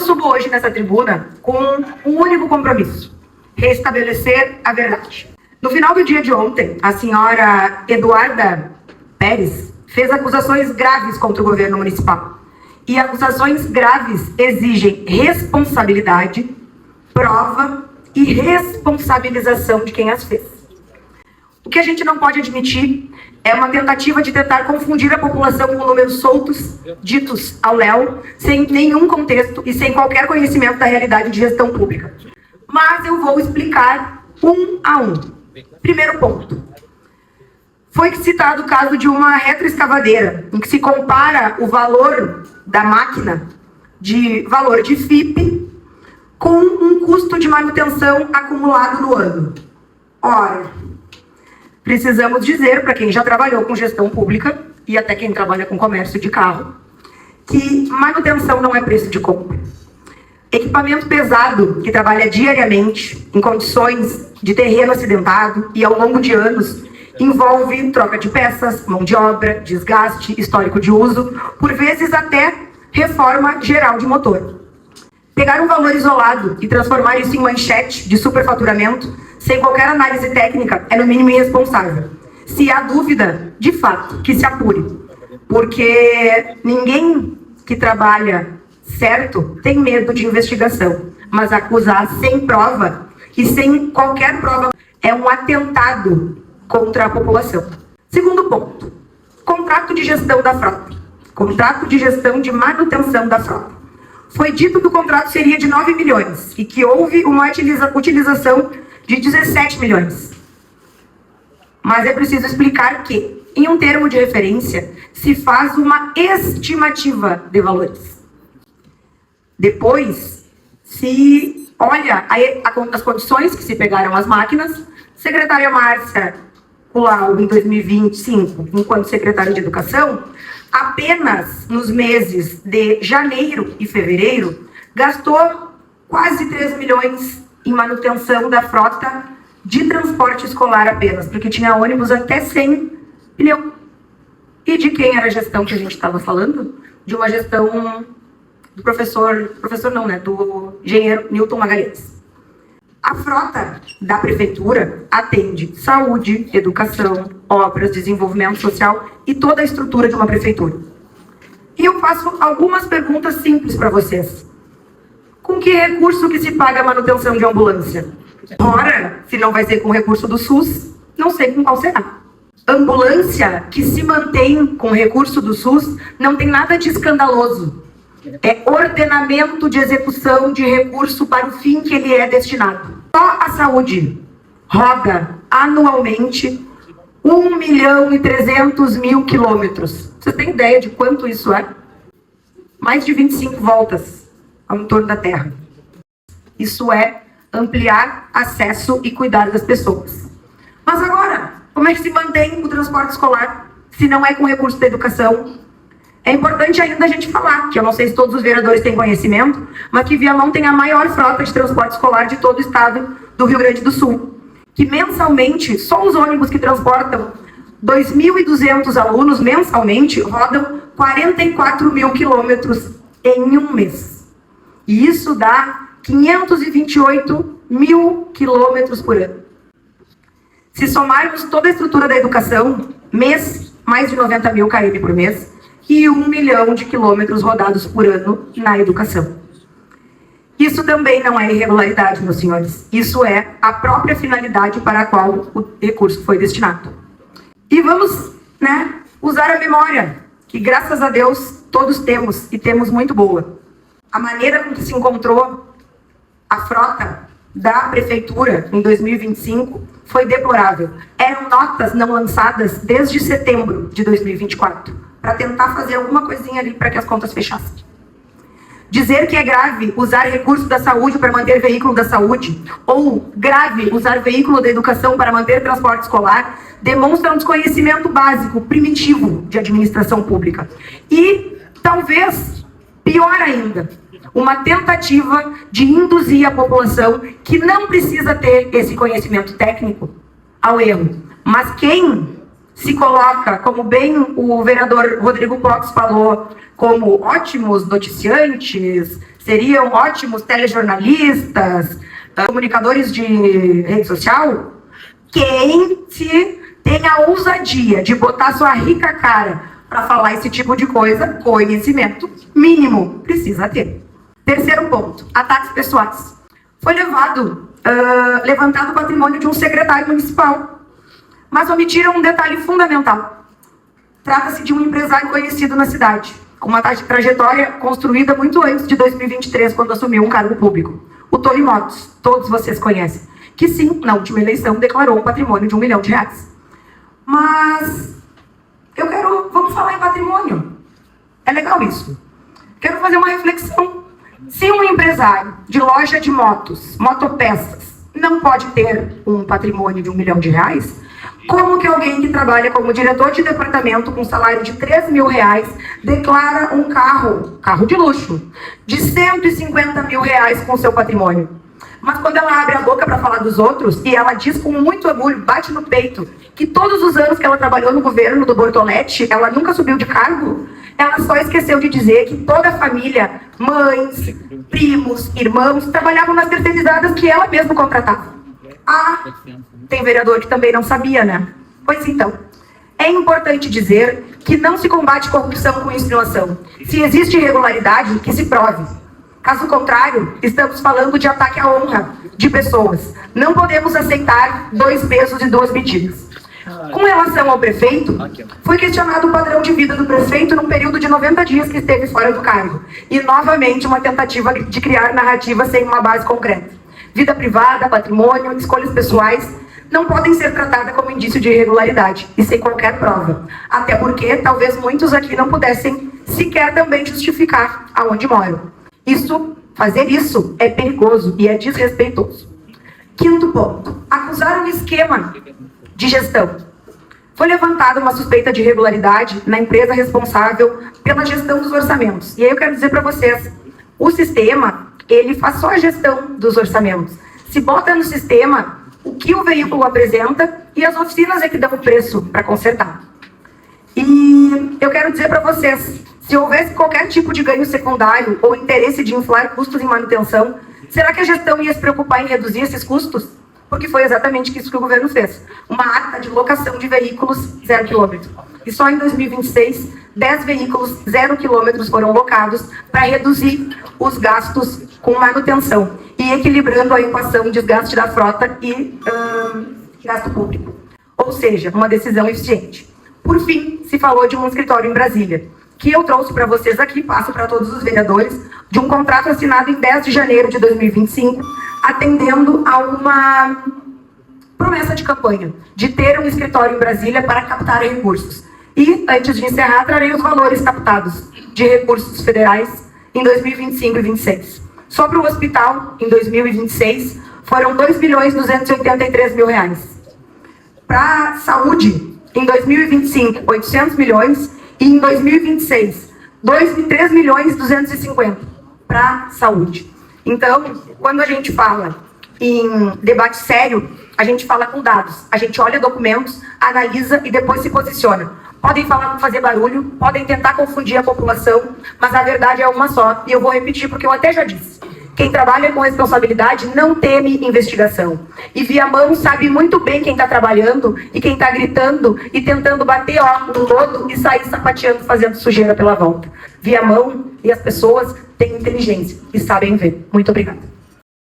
subo hoje nessa tribuna com um único compromisso: restabelecer a verdade. No final do dia de ontem, a senhora Eduarda Pérez fez acusações graves contra o governo municipal. E acusações graves exigem responsabilidade, prova e responsabilização de quem as fez. O que a gente não pode admitir é uma tentativa de tentar confundir a população com números soltos, ditos ao léu, sem nenhum contexto e sem qualquer conhecimento da realidade de gestão pública. Mas eu vou explicar um a um. Primeiro ponto. Foi citado o caso de uma retroescavadeira, em que se compara o valor da máquina, de valor de FIP, com um custo de manutenção acumulado no ano. Ora, precisamos dizer, para quem já trabalhou com gestão pública, e até quem trabalha com comércio de carro, que manutenção não é preço de compra. Equipamento pesado, que trabalha diariamente, em condições de terreno acidentado e ao longo de anos, envolve troca de peças, mão de obra, desgaste, histórico de uso, por vezes até reforma geral de motor. Pegar um valor isolado e transformar isso em manchete de superfaturamento, sem qualquer análise técnica, é no mínimo irresponsável. Se há dúvida, de fato, que se apure. Porque ninguém que trabalha certo tem medo de investigação, mas acusar sem prova e sem qualquer prova é um atentado contra a população. Segundo ponto, contrato de gestão da frota. Contrato de gestão de manutenção da frota. Foi dito que o contrato seria de 9 milhões e que houve uma utilização de 17 milhões. Mas é preciso explicar que, em um termo de referência, se faz uma estimativa de valores. Depois, se olha as condições que se pegaram as máquinas. Secretária Márcia Colau, em 2025, enquanto secretária de Educação, apenas nos meses de janeiro e fevereiro, gastou quase 3 milhões em manutenção da frota de transporte escolar apenas, porque tinha ônibus até 100 pneu. E de quem era a gestão que a gente estava falando? De uma gestão do do engenheiro Newton Magalhães. A frota da prefeitura atende saúde, educação, obras, desenvolvimento social e toda a estrutura de uma prefeitura. E eu faço algumas perguntas simples para vocês. Com que recurso que se paga a manutenção de ambulância? Ora, se não vai ser com recurso do SUS, não sei com qual será. Ambulância que se mantém com recurso do SUS não tem nada de escandaloso. É ordenamento de execução de recurso para o fim que ele é destinado. Só a saúde roda anualmente 1.300.000 quilômetros. Você tem ideia de quanto isso é? Mais de 25 voltas ao entorno da Terra. Isso é ampliar acesso e cuidar das pessoas. Mas agora, como é que se mantém o transporte escolar se não é com recurso da educação? É importante ainda a gente falar, que eu não sei se todos os vereadores têm conhecimento, mas que Viamão tem a maior frota de transporte escolar de todo o estado do Rio Grande do Sul. Que mensalmente, só os ônibus que transportam 2.200 alunos mensalmente rodam 44.000 quilômetros em um mês. E isso dá 528.000 quilômetros por ano. Se somarmos toda a estrutura da educação, mês, mais de 90.000 km por mês, e 1 milhão de quilômetros rodados por ano na educação. Isso também não é irregularidade, meus senhores. Isso é a própria finalidade para a qual o recurso foi destinado. E vamos, usar a memória, que graças a Deus todos temos, e temos muito boa. A maneira com que se encontrou a frota da prefeitura em 2025 foi deplorável. Eram notas não lançadas desde setembro de 2024. Para tentar fazer alguma coisinha ali para que as contas fechassem. Dizer que é grave usar recurso da saúde para manter veículo da saúde, ou grave usar veículo da educação para manter transporte escolar, demonstra um desconhecimento básico, primitivo de administração pública. E, talvez, pior ainda, uma tentativa de induzir a população que não precisa ter esse conhecimento técnico ao erro. Mas quem se coloca, como bem o vereador Rodrigo Cox falou, como ótimos noticiantes, Seriam ótimos telejornalistas, comunicadores de rede social? Quem se tem a ousadia de botar sua rica cara para falar esse tipo de coisa, conhecimento mínimo precisa ter. Terceiro ponto, ataques pessoais. Foi levantado o patrimônio de um secretário municipal, mas omitiram um detalhe fundamental. Trata-se de um empresário conhecido na cidade, com uma trajetória construída muito antes de 2023, quando assumiu um cargo público. O Tony Motos, todos vocês conhecem, que sim, na última eleição declarou um patrimônio de R$1 milhão. Mas vamos falar em patrimônio. É legal isso. Quero fazer uma reflexão. Se um empresário de loja de motos, motopeças, não pode ter um patrimônio de R$1 milhão, como que alguém que trabalha como diretor de departamento com salário de R$3 mil declara um carro de luxo, de R$150 mil com seu patrimônio? Mas quando ela abre a boca para falar dos outros, e ela diz com muito orgulho, bate no peito, que todos os anos que ela trabalhou no governo do Bortoletti, ela nunca subiu de cargo, ela só esqueceu de dizer que toda a família, mães, primos, irmãos, trabalhavam nas terceirizadas que ela mesma contratava. Ah, tem vereador que também não sabia, né? Pois então, é importante dizer que não se combate corrupção com insinuação. Se existe irregularidade, que se prove. Caso contrário, estamos falando de ataque à honra de pessoas. Não podemos aceitar 2 pesos e 2 medidas. Com relação ao prefeito, foi questionado o padrão de vida do prefeito num período de 90 dias que esteve fora do cargo. E, novamente, uma tentativa de criar narrativa sem uma base concreta. Vida privada, patrimônio, escolhas pessoais não podem ser tratadas como indício de irregularidade e sem qualquer prova. Até porque talvez muitos aqui não pudessem sequer também justificar aonde moram. Fazer isso é perigoso e é desrespeitoso. Quinto ponto, acusar um esquema de gestão. Foi levantada uma suspeita de irregularidade na empresa responsável pela gestão dos orçamentos. E aí eu quero dizer para vocês, o sistema, ele faz só a gestão dos orçamentos. Se bota no sistema o que o veículo apresenta e as oficinas é que dão o preço para consertar. E eu quero dizer para vocês, se houvesse qualquer tipo de ganho secundário ou interesse de inflar custos em manutenção, será que a gestão ia se preocupar em reduzir esses custos? Porque foi exatamente isso que o governo fez. Uma ata de locação de veículos 0 km. E só em 2026, 10 veículos 0 km foram locados para reduzir os gastos com manutenção e equilibrando a equação desgaste da frota e gasto público. Ou seja, uma decisão eficiente. Por fim, se falou de um escritório em Brasília, que eu trouxe para vocês aqui, passo para todos os vereadores, de um contrato assinado em 10 de janeiro de 2025, atendendo a uma promessa de campanha, de ter um escritório em Brasília para captar recursos. E, antes de encerrar, trarei os valores captados de recursos federais em 2025 e 2026. Só para o hospital, em 2026, foram R$2.283.000. Para a saúde, em 2025, 800 milhões, e em 2026, 3.250.000 para a saúde. Então, quando a gente fala em debate sério, a gente fala com dados, a gente olha documentos, analisa e depois se posiciona. Podem falar para fazer barulho, podem tentar confundir a população, mas a verdade é uma só, e eu vou repetir porque eu até já disse. Quem trabalha com responsabilidade não teme investigação. E Viamão sabe muito bem quem está trabalhando e quem está gritando e tentando bater no lodo e sair sapateando, fazendo sujeira pela volta. Viamão e as pessoas têm inteligência e sabem ver. Muito obrigada.